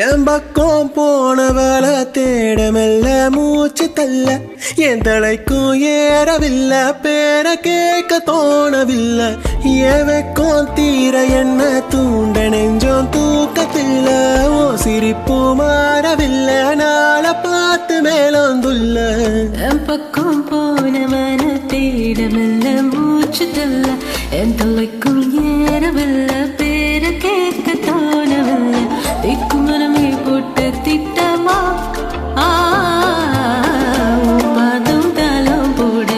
என் பக்கம் போனவள தேட மெல்ல மூச்சு தள்ள என் தலைக்கும் ஏறவில்லை பேர கேட்க தோணவில்லை ஏவக்கும் தீர என்ன தூண்ட நெஞ்சம் தூக்கத்தில்ல ஓ சிரிப்பு மாறவில்லை நாளை பார்த்து மேலந்துள்ள என் பக்கம் போனவன தேட மெல்ல மூச்சு தள்ள என் தலைக்கும் ஏறவில்லை பேர கேட்க தோணவில்லை திக்கு மனமே போட்டு திட்டமா பாதம் தலம் போட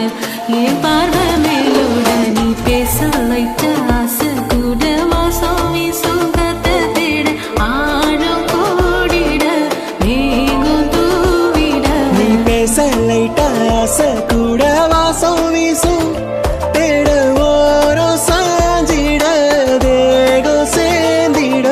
என் பார்வை மேலோட நீ பேச லைட்ட ஆசை கூட வாசம் வீசும் கத்த தேட ஆழம் கோடிட மேகம் தூவிட நீ பேச லைட்ட ஆசை கூட வாசம் வீசும் தேட ஓரம் சாஞ்சிட தேகம் சேர்ந்திட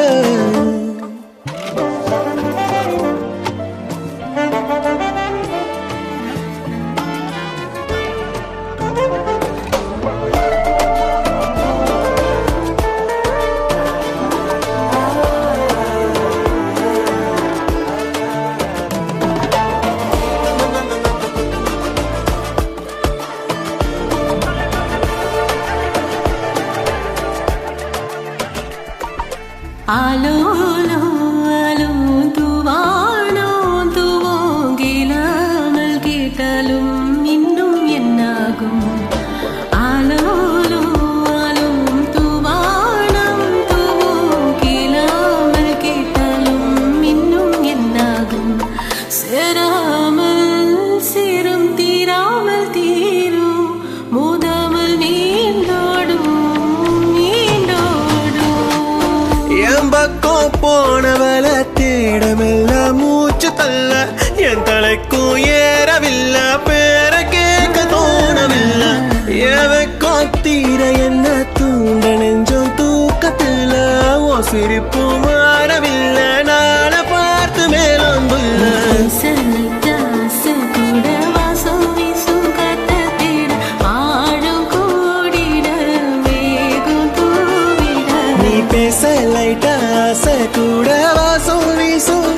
ஆலோலோ ஆலோ துவானோ துவோங்கிலாமல் கேட்டாலும் இன்னும் என்னாகும் ஆலோலோ ஆலோ துவானம் துவோங்கிலாமல் கேட்டாலும் இன்னும் என்னாகும் சேராமல் சேரும் தீராமல் தீரும் மோதாமல் நீண்டோடும் என் பக்கம் போனவள தேடமெல்ல மூச்சு தள்ள என் தலைக்கும் ஏறவில்லை பேர கேட்க தோணவில்லை ஏவக்கும் தீர என்ன தூண்ட நெஞ்சம் தூக்கத்தில்ல ஓ சிரிப்பு மாறவில்லை நாளை பார்த்து மேலந்துள்ள பேச லைட்ட ஆசை கூட வாசம் வீசும்